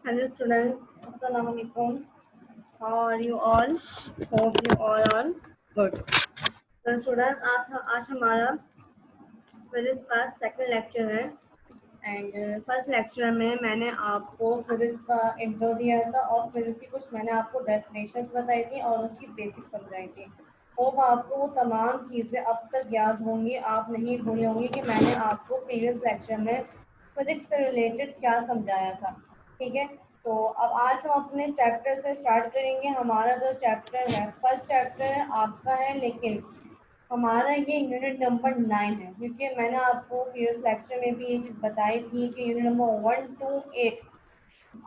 Hello students, Assalamu alaikum. How are you all? Hope you all good. तो students आज हमारा physics का second lecture है and first lecture में मैंने आपको फिजिक्स का इंट्रो दिया था और फिजिक्स की कुछ मैंने आपको डेफिनेशंस बताई थी और उसकी बेसिक्स समझाई थी। होप आपको वो तमाम चीज़ें अब तक याद होंगी, आप नहीं भूले होंगे कि मैंने आपको प्रीवियस लेक्चर में फिजिक्स से रिलेटेड क्या समझाया था। ठीक है, तो अब आज हम अपने चैप्टर से स्टार्ट करेंगे। हमारा जो चैप्टर है फर्स्ट चैप्टर है आपका है, लेकिन हमारा ये यूनिट नंबर 9 है, क्योंकि मैंने आपको प्रीवियस लेक्चर में भी ये चीज़ बताई थी कि यूनिट नंबर 1 to 8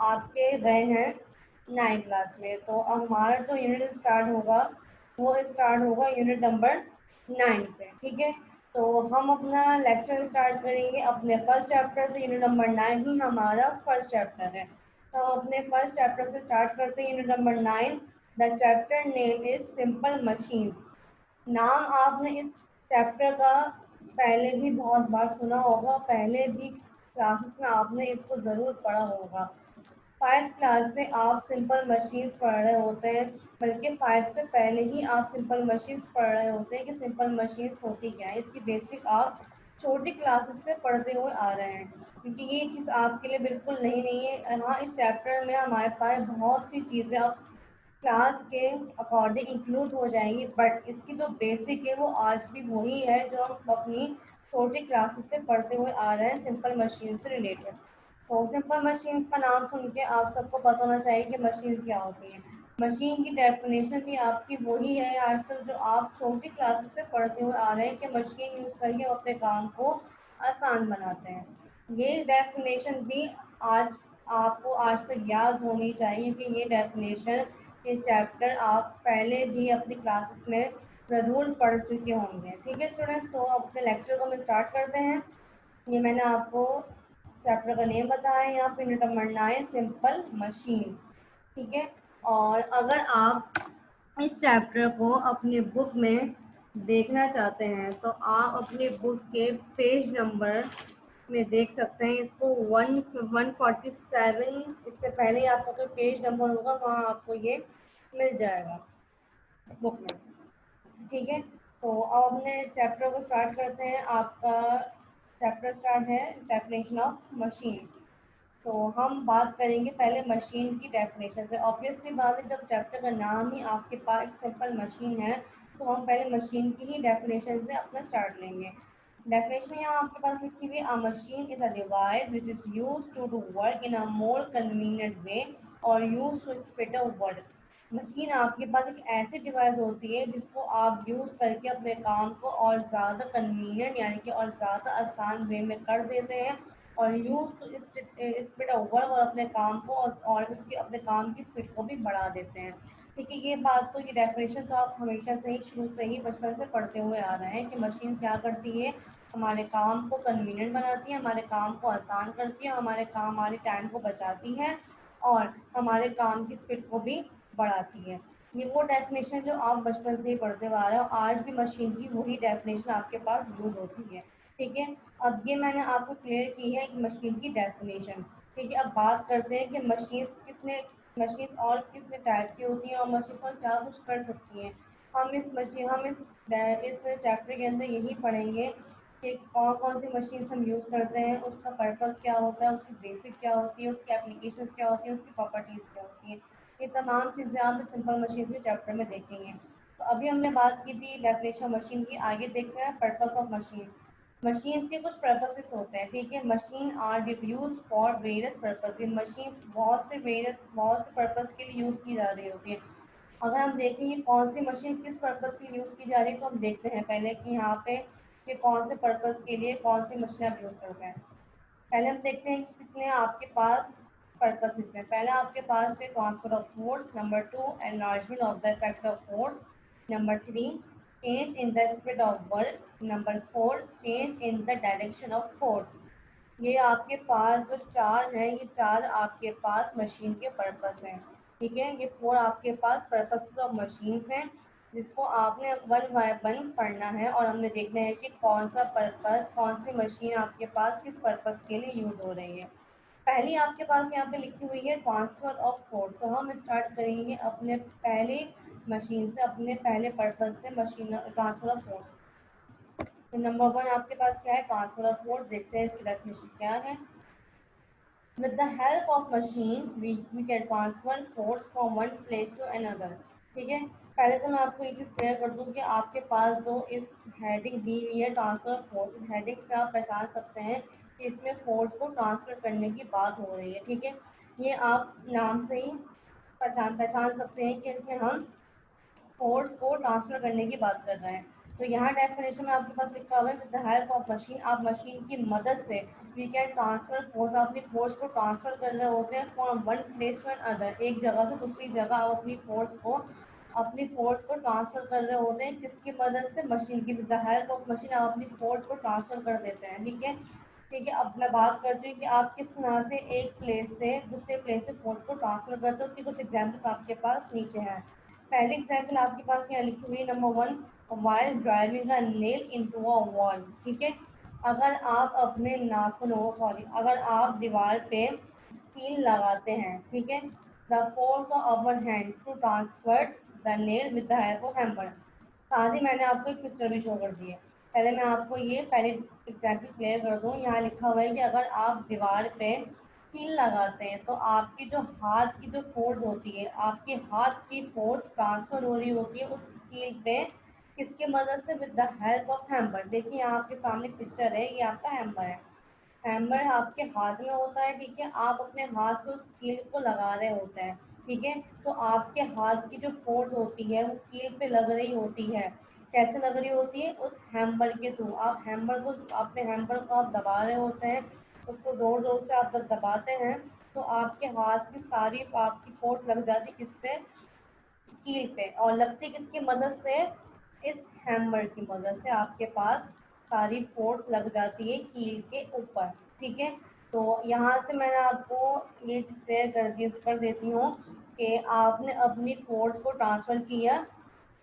आपके गए हैं 9 क्लास में। तो अब हमारा जो यूनिट स्टार्ट होगा वो स्टार्ट होगा यूनिट नंबर 9 से। ठीक है, तो हम अपना लेक्चर स्टार्ट करेंगे अपने फर्स्ट चैप्टर से। यूनिट नंबर 9 ही हमारा फर्स्ट चैप्टर है, तो हम अपने फर्स्ट चैप्टर से स्टार्ट करते हैं। Unit number 9, the chapter name is simple machine. नाम आपने इस चैप्टर का पहले भी बहुत बार सुना होगा, पहले भी क्लासेस में आपने इसको ज़रूर पढ़ा होगा। 5 क्लास से आप सिंपल मशीन्स पढ़ रहे होते हैं, बल्कि 5 से पहले ही आप सिंपल मशीन्स पढ़ रहे होते हैं कि सिंपल मशीन्स होती क्या है। इसकी बेसिक आप छोटी क्लासेस से पढ़ते हुए आ रहे हैं, क्योंकि ये चीज़ आपके लिए बिल्कुल नहीं है। हाँ, इस चैप्टर में हमारे पास बहुत सी चीज़ें अब क्लास के अकॉर्डिंग इंक्लूड हो जाएंगी, बट इसकी जो बेसिक है वो आज भी वही है जो हम अपनी छोटी क्लासेस से पढ़ते हुए आ रहे हैं, सिंपल मशीन से रिलेटेड। तो सिंपल मशीन का नाम सुन के आप सबको पता होना चाहिए कि मशीन क्या होती है। मशीन की डेफिनेशन भी आपकी वही है आज तक जो आप छोटी क्लासेस से पढ़ते हुए आ रहे हैं कि मशीन यूज़ करके अपने काम को आसान बनाते हैं। ये डेफिनेशन भी आज आपको आज तक याद होनी चाहिए कि ये डेफिनेशन, ये चैप्टर आप पहले भी अपनी क्लासेस में ज़रूर पढ़ चुके होंगे। ठीक है स्टूडेंट्स, तो अपने लेक्चर को हम स्टार्ट करते हैं। ये मैंने आपको चैप्टर का नेम बताया है, यहाँ पे यूनिट नंबर 9 सिंपल मशीन्स। ठीक है, और अगर आप इस चैप्टर को अपनी बुक में देखना चाहते हैं तो आप अपनी बुक के पेज नंबर में देख सकते हैं। इसको 147, इससे पहले ही आपका जो पेज नंबर होगा वहाँ आपको ये मिल जाएगा बुक में। ठीक है, तो अब हमने चैप्टर को स्टार्ट करते हैं। आपका चैप्टर स्टार्ट है डेफिनेशन ऑफ मशीन। तो हम बात करेंगे पहले मशीन की डेफिनेशन से। ऑब्वियस सी बात है, जब चैप्टर का नाम ही आपके पास एक सिंपल मशीन है तो हम पहले मशीन की ही डेफिनेशन से अपना स्टार्ट लेंगे। डेफिनेशन यहाँ आपके पास लिखी हुई, a machine is a device which is use to do work in a more convenient way और use to speed up work. Machine आपके पास एक ऐसी डिवाइस होती है जिसको आप यूज़ करके अपने काम को और ज़्यादा कन्वीनियंट यानी कि और ज़्यादा आसान वे में कर देते हैं और use to speed up work, और अपने काम को और उसके अपने काम की स्पीड को भी बढ़ा देते हैं। ठीक है, ये बात तो, ये डेफिनेशन तो आप हमेशा से ही शुरू से ही बचपन से पढ़ते हुए आ रहे हैं कि मशीन क्या करती है, हमारे काम को कन्वीनियंट बनाती है, हमारे काम को आसान करती है, हमारे काम हमारे टाइम को बचाती है और हमारे काम की स्पीड को भी बढ़ाती है। ये वो डेफिनेशन जो आप बचपन से ही पढ़ते हुए आ रहे हो, आज भी मशीन की वही डेफिनेशन आपके पास यूज होती है। ठीक है, अब ये मैंने आपको क्लियर की है कि मशीन की डेफिनेशन। ठीक है, अब बात करते हैं कि मशीन और कितने टाइप की होती हैं और मशीन और क्या कुछ कर सकती हैं। हम इस चैप्टर के अंदर यही पढ़ेंगे कि कौन कौन सी मशीन हम यूज़ करते हैं, उसका पर्पस क्या होता है, उसकी बेसिक क्या होती है, उसकी एप्लीकेशंस क्या होती है, उसकी प्रॉपर्टीज़ क्या होती हैं। ये तमाम चीज़ें आप इस सिंपल मशीन के चैप्टर में देखेंगे। तो अभी हमने बात की थी डेफिनेशन मशीन की, आगे देखते हैं पर्पस ऑफ मशीन। मशीन के कुछ पर्पसेस होते हैं। ठीक है, machine are use for various purpose. Machine बहुत से पर्पस के लिए यूज़ की जा रही होती है। अगर हम देखें ये कौन सी मशीन किस पर्पस के लिए यूज़ की जा रही है, तो हम देखते हैं पहले कि यहाँ पे ये कौन से पर्पस के लिए कौन सी मशीन आप यूज़ करते हैं। पहले हम देखते हैं कि कितने आपके पास पर्पसेस हैं। पहला आपके पास है transfer of force, number 2 enlargement of the effect of force, number 3 change in the speed of work, number 4 change in the direction of force. ये आपके पास जो चार हैं, ये चार आपके पास मशीन के पर्पस हैं। ठीक है, ये 4 आपके पास पर्पस ऑफ मशीन्स हैं, जिसको आपने वन बाय वन पढ़ना है और हमने देखना है कि कौन सा पर्पस, कौन सी मशीन आपके पास किस पर्पस के लिए यूज़ हो रही है। पहली आपके पास यहाँ पे लिखी हुई है ट्रांसफर ऑफ फोर्स। तो हम स्टार्ट करेंगे अपने पहले मशीन से, अपने पहले पर्पज से, मशीन ट्रांसफर ऑफ फोर्स। तो नंबर वन आपके पास क्या है, ट्रांसफर ऑफ फोर्स। देखते हैं इसकी डेफिनेशन क्या है। With the help of machine, we can transfer force from one place to another। ठीक है, पहले तो मैं आपको ये चीज़ क्लियर कर दूँ कि आपके पास जो इस हेडिंग दी हुई है ट्रांसफर फोर्स, इस हेडिंग से आप पहचान सकते हैं कि इसमें फोर्स को ट्रांसफर करने की बात हो रही है। ठीक है, ये आप नाम से ही पहचान सकते हैं कि इसमें हम फोर्स को ट्रांसफर करने की बात कर रहे हैं। तो यहाँ डेफिनेशन में आपके पास लिखा हुआ है with the help of machine, आप मशीन की मदद से वी कैन ट्रांसफर फोर्स, आप अपनी फोर्स को ट्रांसफर कर रहे होते हैं from one place to other, एक जगह से दूसरी जगह आप अपनी फोर्स को ट्रांसफर कर रहे होते हैं। किसकी मदद से, मशीन की। With the help of machine आप अपनी फोर्स को ट्रांसफर कर देते हैं। ठीक है, ठीक है, अब मैं बात करती हूँ कि आप किस तरह से एक प्लेस से दूसरे प्लेस से फोर्स को ट्रांसफर करते हैं। उसकी कुछ एग्जाम्पल्स आपके पास नीचे हैं। पहली एग्जाम्पल आपके पास यहाँ लिखी हुई है, number one, while driving a nail into a wall. ठीक है, अगर आप अपने नाखूनों सॉरी अगर आप दीवार पे कील लगाते हैं, ठीक है, the force of our hand to transfer the nail with the help of hammer. साथ ही मैंने आपको एक पिक्चर भी शो कर दी है। पहले मैं आपको ये पहले एग्जाम्पल क्लियर कर दूँ। यहाँ लिखा हुआ है कि अगर आप दीवार पे कील लगाते हैं तो आपकी जो हाथ की जो फोर्स होती है, आपके हाथ की फोर्स ट्रांसफर हो रही होती है उस कील पे, किसकी मदद से, with the help of hammer. देखिए यहाँ आपके सामने पिक्चर है, ये आपका हैमर है। हैमर आपके हाथ में होता है। ठीक है, आप अपने हाथ से उस कील को लगा रहे होते हैं। ठीक है, तो आपके हाथ की जो फोर्स होती है वो कील पे लग रही होती है। कैसे लग रही होती है, उस हैमर के थ्रू। आप हैमर को अपने हैमर को आप दबा रहे होते हैं, उसको जोर जोर से आप जब दबाते हैं तो आपके हाथ की सारी आपकी फोर्स लग जाती है किस पे, कील पे। और लगती किसकी मदद से, इस हैमर की मदद से आपके पास सारी फोर्स लग जाती है कील के ऊपर। ठीक है, तो यहाँ से मैंने आपको ये चीज़ क्लियर कर देती हूँ कि आपने अपनी फोर्स को ट्रांसफर किया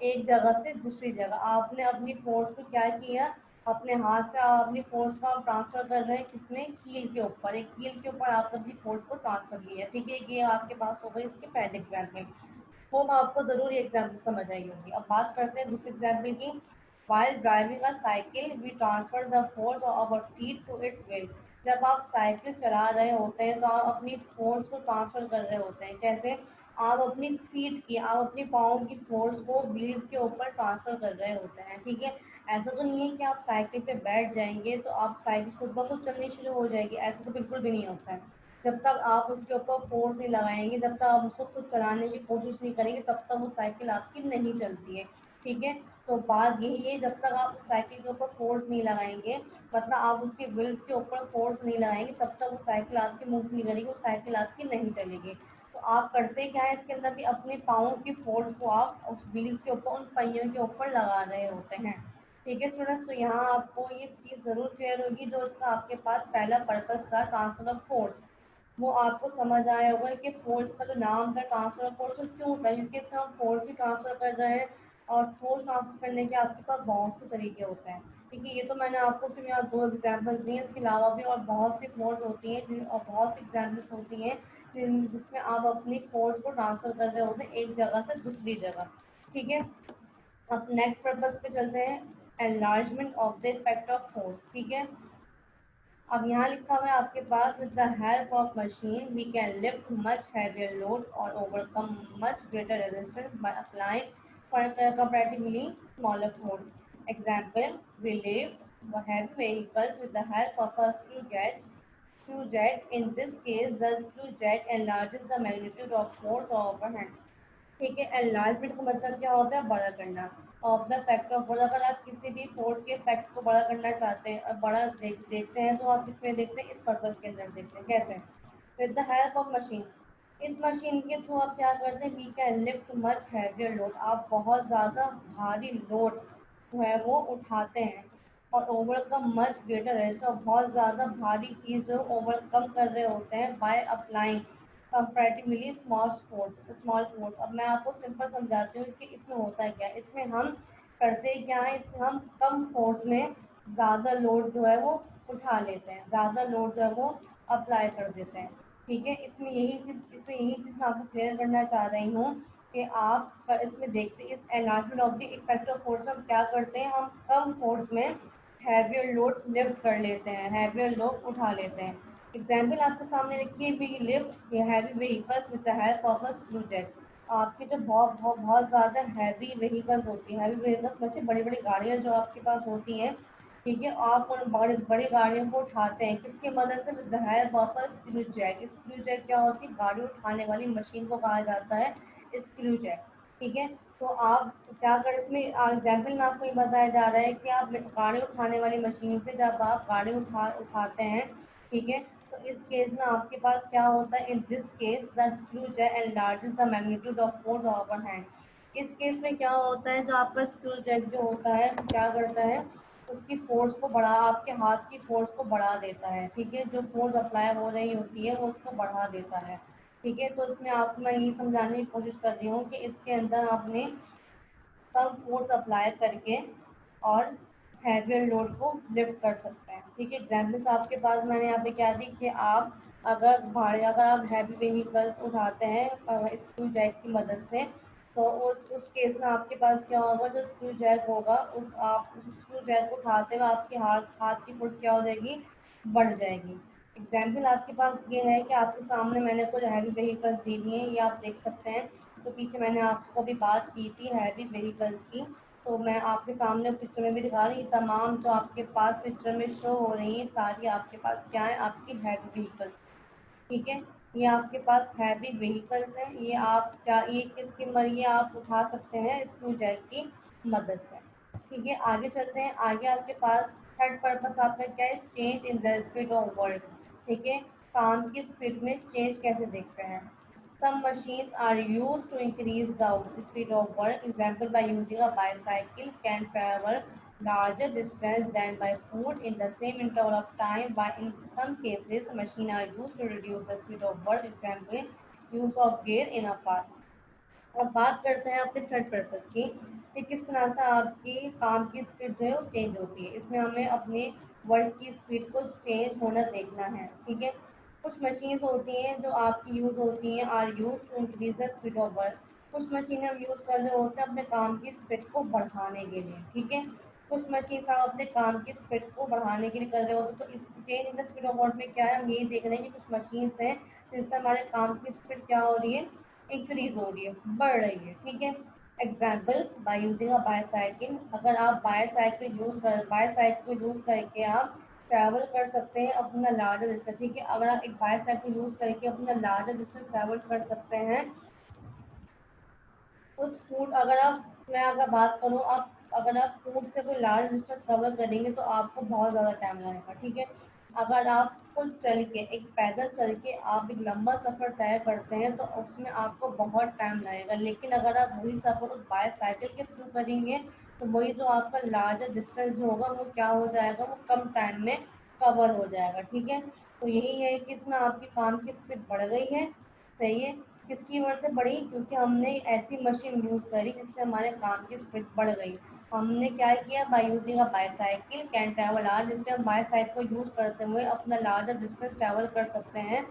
एक जगह से दूसरी जगह। आपने अपनी फोर्स को क्या किया, अपने हाथ से आप अपनी फोर्स को आप ट्रांसफर कर रहे हैं किसमें, कील के ऊपर। एक कील के ऊपर आप अपनी फोर्स को ट्रांसफर किया। ठीक है, ये आपके पास हो गई इसके पहले एग्जाम्पल। होप आपको ज़रूर ये एग्जाम्पल समझ आई होगी। अब बात करते हैं दूसरे एग्जाम्पल की। While driving a cycle we transfer the force of our feet to its wheel. जब आप साइकिल चला रहे होते हैं तो आप अपनी फोर्स को ट्रांसफर कर रहे होते हैं। कैसे, आप अपनी फीट की, आप अपनी पाँव की फोर्स को व्हील्स के ऊपर ट्रांसफर कर रहे होते हैं। ठीक है, ऐसा तो नहीं है कि आप साइकिल पे बैठ जाएंगे तो आप साइकिल खुद ब खुद चलनी शुरू हो जाएगी, ऐसा तो बिल्कुल भी नहीं होता है। जब तक आप उसके ऊपर फोर्स नहीं लगाएंगे, जब तक आप उसको खुद चलाने की कोशिश नहीं करेंगे, तब तक वो साइकिल आपकी नहीं चलती है। ठीक है, तो बात यही है, जब तक आप उस साइकिल के ऊपर फोर्स नहीं लगाएंगे, मतलब आप उसके व्हील्स के ऊपर फोर्स नहीं लगाएंगे, तब तक वो साइकिल आपकी मूव नहीं करेगी, वो साइकिल आपकी नहीं चलेगी। तो आप करते क्या है इसके अंदर भी, अपने पाँव की फोर्स को आप उस व्हील्स के ऊपर, उन पहियों के ऊपर लगा रहे होते हैं। ठीक है स्टूडेंट्स, तो यहाँ आपको ये चीज़ ज़रूर क्लियर होगी जो इसका आपके पास पहला पर्पस था, ट्रांसफर ऑफ फोर्स। वो आपको समझ आया होगा कि फोर्स का जो नाम था ट्रांसफर ऑफ फोर्स, वो क्यों होता है, क्योंकि इसमें हम फोर्स ही ट्रांसफर कर रहे हैं। और फोर्स ट्रांसफर करने के आपके पास बहुत से तरीके होते हैं। ठीक है, ये तो मैंने आपको सिर्फ यहाँ दो एग्जाम्पल्स दिए, इसके अलावा भी और बहुत सी फोर्स होती हैं और बहुत सी एग्जाम्पल्स होती हैं जिसमें आप अपनी फोर्स को ट्रांसफर कर रहे होते हैं एक जगह से दूसरी जगह। ठीक है, अब नेक्स्ट पर्पज पे चलते हैं, enlargement of the effect of force. ठीक है, अब यहाँ लिखा हुआ है आपके पास, with the help of machine we can lift much heavier load और overcome much greater resistance by applying comparatively smaller force. Example, we lift heavy vehicles with the help of a screw jet. Screw jet. In this case, the screw jet enlarges the magnitude of force overhand. ठीक है, enlargement का मतलब क्या होता है, बड़ा करना। Of the fact of force, अगर आप किसी भी फोर्स के फैक्ट को बड़ा करना चाहते हैं और बड़ा देखते हैं तो आप किसमें देखते हैं, इस पर्पज के अंदर देखते हैं। कैसे, with the help of machine, इस मशीन के थ्रू आप क्या करते हैं, we can lift much heavier load, आप बहुत ज़्यादा भारी लोड जो है वो उठाते हैं। और ओवरकम मच ग्रेटर रेस्ट, और बहुत ज़्यादा भारी चीज़ जो ओवरकम कर रहे होते हैं by applying comparatively small force. अब मैं आपको सिंपल समझाती हूँ कि इसमें होता है क्या, इसमें हम करते क्या है, इसमें हम कम फोर्स में ज़्यादा लोड जो है वो उठा लेते हैं, ज़्यादा लोड जो है वो अप्लाई कर देते हैं। ठीक है, इसमें यही चीज़ मैं आपको क्लियर करना चाह रही हूँ कि आप इसमें देखते इस enlargement of the effective force में हम क्या करते हैं, हम कम फोर्स में हैवियर लोड लिफ्ट कर लेते हैं, हैवियर लोड उठा लेते हैं। एग्जाम्पल आपके सामने रखिए, we lift heavy vehicles with the help of a screw jack. आपकी जो बहुत ज़्यादा हैवी व्हीकल्स होती हैं, हैवी व्हीकल्स में से बड़ी बड़ी गाड़ियाँ जो आपके पास होती हैं, ठीक है, आप उन बड़ी बड़ी गाड़ियों को उठाते हैं किसकी मदद से, with the help of a screw jack. Screw jack क्या होती है, गाड़ी उठाने वाली मशीन को कहा जाता है स्क्रू जैक। ठीक है, तो आप क्या कर इसमें एग्जाम्पल में आपको ये बताया जा रहा है कि आप गाड़ी उठाने वाली मशीन से जब आप गाड़ी उठाते हैं, ठीक है, तो इस केस में आपके पास क्या होता है, in this case the screw jack enlarges the magnitude of force over hand. इस केस में क्या होता है, जो आपका स्क्रू जैक जो होता है वो क्या करता है, उसकी फोर्स को बढ़ा, आपके हाथ की फोर्स को बढ़ा देता है। ठीक है, जो फोर्स अप्लाई हो रही होती है वो उसको बढ़ा देता है। ठीक है, तो इसमें आपको मैं ये समझाने की कोशिश कर रही हूँ कि इसके अंदर आपने कम फोर्स अप्लाई करके और हैवियर लोड को लिफ्ट कर सकते हैं। ठीक है, एग्जाम्पल्स आपके पास मैंने यहाँ पे क्या दी कि आप अगर आप हैवी व्हीकल्स उठाते हैं स्क्रू जैक की मदद से, तो उस केस में आपके पास क्या होगा, जो स्क्रू जैक होगा उस स्क्रू जैक को उठाते हुए आपके हाथ की फोर्स क्या हो जाएगी, बढ़ जाएगी। एग्जाम्पल आपके पास ये है कि आपके सामने मैंने कुछ हैवी व्हीकल्स दी हुई हैं, ये आप देख सकते हैं। तो पीछे मैंने आपको अभी बात की थी हैवी व्हीकल्स की, तो मैं आपके सामने पिक्चर में भी दिखा रही हूँ। तमाम जो आपके पास पिक्चर में शो हो रही है सारी आपके पास क्या है, आपकी हैवी व्हीकल्स। ठीक है, ये आपके पास हैवी व्हीकल्स हैं, ये आप क्या ये किसकी ये आप उठा सकते हैं स्क्रू जैक की मदद से। ठीक है, आगे चलते हैं। आगे आपके पास थर्ड पर्पस आपका क्या है, change in the speed of work. ठीक है, काम की स्पीड में चेंज कैसे देखते हैं। Some machines are used to increase the speed of work. Example, by using a bicycle can travel larger distance than by foot in the same interval of time. By in some cases, machines are used to reduce the speed of work. Example, use of gear in a car. अब बात करते हैं अपने third purpose की कि किस तरह से आपकी काम की स्पीड जो है वो चेंज होती है। इसमें हमें अपने वर्क की स्पीड को चेंज होना देखना है। ठीक है, कुछ मशीन्स होती हैं जो आपकी यूज़ होती हैं, are use to increase the speed of work. कुछ मशीनें हम यूज़ कर रहे होते हैं अपने काम की स्पीड को बढ़ाने के लिए। ठीक है, कुछ मशीन आप अपने काम की स्पीड को बढ़ाने के लिए कर रहे होते हैं। तो इस change in the speed of work में क्या है, हम यही देख रहे हैं कि कुछ मशीन्स हैं जिनसे हमारे काम की स्पीड क्या हो रही है, इंक्रीज हो रही है, बढ़ रही है। ठीक है, example, by using a bicycle. अगर आप बाईसाइकिल यूज करके आप ट्रैवल कर सकते हैं अपना लार्जर डिस्टेंस। ठीक है, अगर आप एक बाईसाइकिल यूज करके अपना लार्जर डिस्टेंस ट्रैवल कर सकते हैं, उस फूड अगर आप मैं अगर बात करूँ, आप अगर आप फूड से कोई लार्ज डिस्टेंस कवर करेंगे तो आपको बहुत ज़्यादा टाइम लगेगा। ठीक है, अगर आप खुद चल के एक पैदल चल के आप एक लंबा सफ़र तय करते हैं तो उसमें आपको बहुत टाइम लगेगा। लेकिन अगर आप वही सफ़र उस बाईसाइकिल के थ्रू करेंगे तो वही जो आपका लार्जर डिस्टेंस जो होगा वो क्या हो जाएगा, वो कम टाइम में कवर हो जाएगा। ठीक है, तो यही है कि इसमें आपकी काम की स्पीड बढ़ गई है। सही है, किसकी वजह से बढ़ी, क्योंकि हमने ऐसी मशीन यूज़ करी जिससे हमारे काम की स्पीड बढ़ गई। हमने क्या किया, by using a bicycle can travel large, जिससे हम बाईसाइकिल को यूज़ करते हुए अपना लार्जर डिस्टेंस ट्रैवल कर सकते हैं।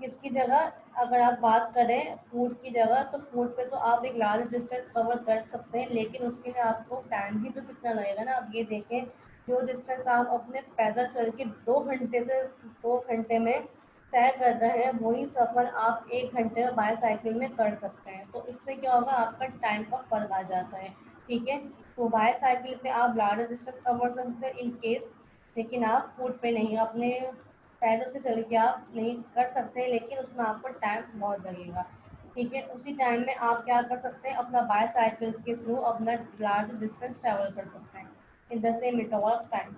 किसकी जगह, अगर आप बात करें फूड की जगह, तो फूड पे तो आप एक लार्ज डिस्टेंस कवर कर सकते हैं, लेकिन उसके लिए आपको टाइम भी तो कितना लगेगा ना। आप ये देखें, जो डिस्टेंस आप अपने पैदल चल के 2 घंटे में तय कर रहे हैं, वही सफ़र आप 1 घंटे में बाईसाइकिल में कर सकते हैं। तो इससे क्या होगा, आपका टाइम का फ़र्क आ जाता है। ठीक है, तो बाईसाइकिल पे आप लार्जर डिस्टेंस कवर कर सकते हैं इन केस, लेकिन आप फूड पे नहीं, अपने पैदल से चल के आप नहीं कर सकते, लेकिन उसमें आपको टाइम बहुत लगेगा। ठीक है, उसी टाइम में आप क्या कर सकते हैं, अपना बाईसाइकिल के थ्रू अपना लार्ज डिस्टेंस ट्रैवल कर सकते हैं in the same interval of time.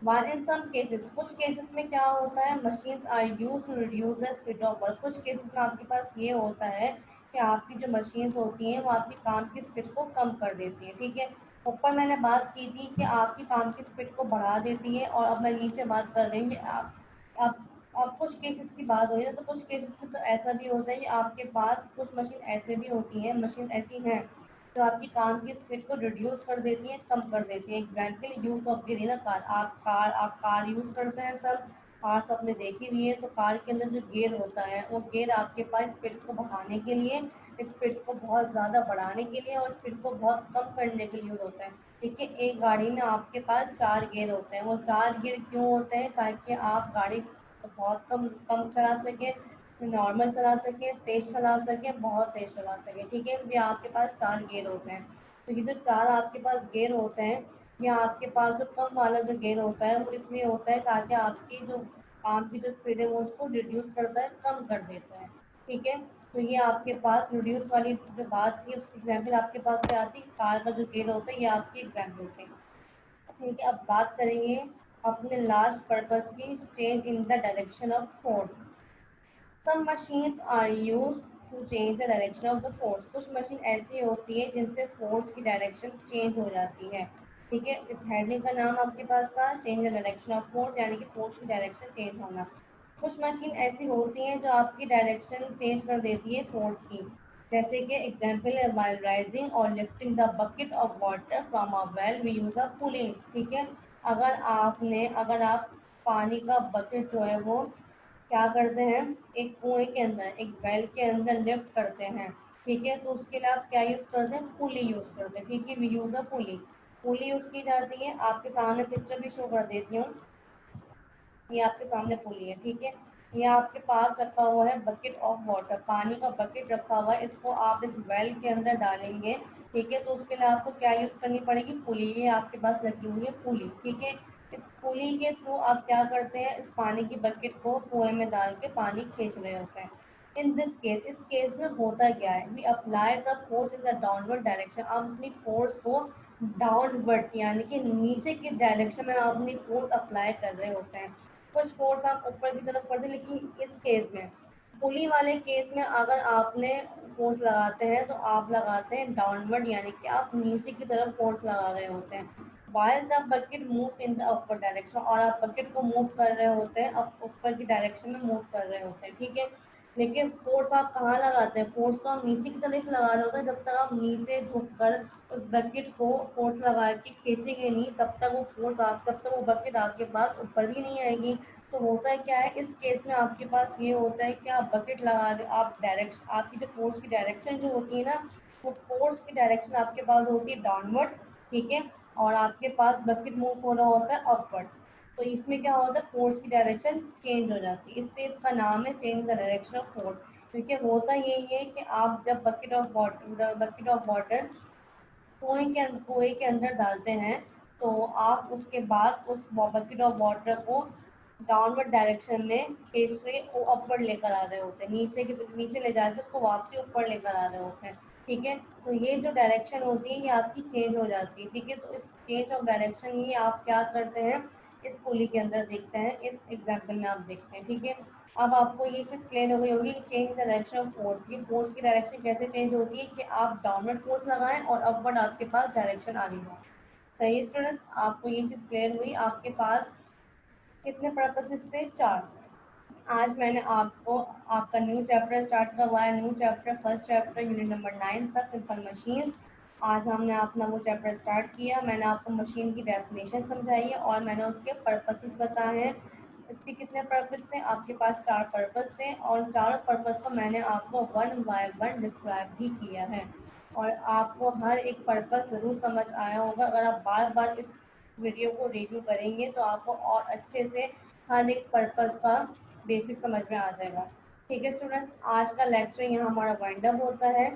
One in some cases, कुछ केसेस में क्या होता है, machines are use to reduce the speed of work. कुछ केसेस में आपके पास ये होता है कि आपकी जो मशीन्स होती हैं वो आपकी काम की स्पीड को कम कर देती है। ठीक है, ऊपर मैंने बात की थी कि आपकी काम की स्पीड को बढ़ा देती है, और अब मैं नीचे बात कर रही हूँ कि आप अब कुछ केसेस की बात हो रही है, तो कुछ केसेस में तो ऐसा भी होता है कि आपके पास कुछ मशीन ऐसे भी होती हैं, मशीन ऐसी हैं जो आपकी काम की स्पीड को रिड्यूस कर देती हैं, कम कर देती हैं। Example, use of gear in a car. आप कार यूज़ करते हैं सब, कार आपने देखी हुई है, तो कार के अंदर जो गियर होता है वो गियर आपके पास स्पीड को बढ़ाने के लिए, स्पीड को बहुत ज़्यादा बढ़ाने के लिए और स्पीड को बहुत कम करने के लिए यूज़ होता है। ठीक है, एक गाड़ी में आपके पास 4 गियर होते हैं। वो 4 गियर क्यों होते हैं? ताकि आप गाड़ी को बहुत कम कम चला सकें, नॉर्मल चला सकें, तेज़ चला सकें, बहुत तेज़ चला सकें। ठीक है, ये आपके पास 4 गियर होते हैं। तो ये जो 4 आपके पास गियर होते हैं, या आपके पास जो कम वाला जो गेयर होता है वो इसलिए होता है ताकि आपकी जो काम की जो स्पीड है वो उसको रिड्यूस करता है, कम कर देता है। ठीक है, तो ये आपके पास रिड्यूस वाली जो बात थी उसकी एग्जाम्पल आपके पास क्या आती, कार का जो गेयर होता है, ये आपकी एग्जाम्पल थी। ठीक है, अब बात करेंगे अपने लास्ट पर्पस की, change in the direction of force. Some machines are use to change the direction of the force. कुछ मशीन ऐसी होती है जिनसे फोर्स की डायरेक्शन चेंज हो जाती है। ठीक है, इस हेडिंग का नाम आपके पास था change the direction of force, यानी कि फोर्स की डायरेक्शन चेंज होना। कुछ मशीन ऐसी होती हैं जो आपकी डायरेक्शन चेंज कर देती है फोर्स की, जैसे कि एग्जाम्पल है while राइजिंग और lifting the bucket of water from a well we use a pulling. ठीक है, अगर आप पानी का बकेट जो है वो क्या करते हैं, एक कुएं के अंदर, एक वेल के अंदर लिफ्ट करते हैं। ठीक है, तो उसके लिए आप क्या यूज़ करते हैं, पुली यूज़ करते हैं। ठीक है, we use a pulley, pulley use की जाती है। आपके सामने पिक्चर भी शो कर देती हूँ, ये आपके सामने पुली है। ठीक है, ये आपके पास रखा हुआ है बकेट ऑफ वाटर, पानी का बकेट रखा हुआ है, इसको आप इस वेल के अंदर डालेंगे। ठीक है, तो उसके लिए आपको क्या यूज़ करनी पड़ेगी, पुली, ये आपके पास लगी हुई है पुली। ठीक है, इस पुली के थ्रू आप क्या करते हैं, इस पानी की बकेट को कुएं में डाल के पानी खींच रहे होते हैं। इन दिस केस, इस केस में होता क्या है, we apply the force in the downward direction. आप अपनी फोर्स को डाउनवर्ड यानी कि नीचे की डायरेक्शन में आप अपनी फोर्स अप्लाई कर रहे होते हैं। कुछ फोर्स आप ऊपर की तरफ करते हैं, लेकिन इस केस में, पुली वाले केस में, अगर आपने फोर्स लगाते हैं तो आप लगाते हैं डाउनवर्ड, यानी कि आप नीचे की तरफ फोर्स लगा रहे होते हैं। while the bucket move in the upper direction, और आप बकेट को मूव कर रहे होते हैं, अब ऊपर की डायरेक्शन में मूव कर रहे होते हैं। ठीक है, लेकिन फोर्स आप कहाँ लगाते हैं, फोर्स तो आप नीचे की तरफ लगा रहे होते हैं। जब तक आप नीचे झुककर उस बकेट को फोर्स लगा के खींचेंगे नहीं, तब तक वो बकेट आपके पास ऊपर भी नहीं आएगी। तो होता है क्या है, इस केस में आपके पास ये होता है कि आप बकेट लगा रहे, आप डायरेक्शन, आपकी जो फोर्स की डायरेक्शन जो होती है ना, वो फोर्स की डायरेक्शन आपके पास होती है डाउनवर्ड। ठीक है, और आपके पास बकेट मूव हो रहा होता है अपवर्ड। तो इसमें क्या होता है, फोर्स की डायरेक्शन चेंज हो जाती है, इससे इसका नाम है change the direction of force. क्योंकि होता यही है कि आप जब बकेट ऑफ वाटर कुएं के अंदर डालते हैं, तो आप उसके बाद उस बकेट ऑफ वाटर को डाउनवर्ड डायरेक्शन में खींच रहे वो अपवर्ड लेकर आ रहे होते हैं, नीचे ले जाकर उसको वापसी ऊपर लेकर आ रहे होते हैं। ठीक है, तो ये जो डायरेक्शन होती है ये आपकी चेंज हो जाती है। ठीक है, तो इस चेंज ऑफ डायरेक्शन ये आप क्या करते हैं, इस पुली के अंदर देखते हैं, इस एग्जाम्पल में आप देखते हैं। ठीक है, अब आपको ये चीज़ क्लियर हो गई होगी कि चेंज डायरेक्शन ऑफ फोर्स, ये फोर्स की डायरेक्शन कैसे चेंज होती है कि आप डाउनवर्ड फोर्स लगाएं और अपवर्ड आपके पास डायरेक्शन आ रही हो। सही स्टूडेंट्स, आपको ये चीज़ क्लियर हुई। आपके पास कितने पर्पसेस थे, 4। आज मैंने आपको आपका न्यू चैप्टर स्टार्ट करवाया, new chapter, first chapter, unit number 9 था, सिंपल मशीन। आज हमने अपना वो चैप्टर स्टार्ट किया। मैंने आपको मशीन की डेफिनेशन समझाई है और मैंने उसके पर्पसेस बताए हैं। इसके कितने पर्पस थे, आपके पास 4 पर्पस थे, और चारों पर्पस को मैंने आपको वन बाय वन डिस्क्राइब भी किया है। और आपको हर एक पर्पस ज़रूर समझ आया होगा। अगर आप बार बार इस वीडियो को रिव्यू करेंगे तो आपको और अच्छे से हर एक पर्पस का बेसिक समझ में आ जाएगा। ठीक है स्टूडेंट्स, आज का लेक्चर यहाँ हमारा वाइंड अप होता है।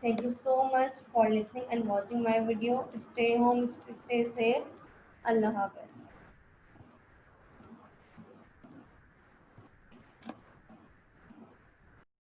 Thank you so much for listening and watching my video. Stay home, stay safe. अल्लाह हाफ़िज़।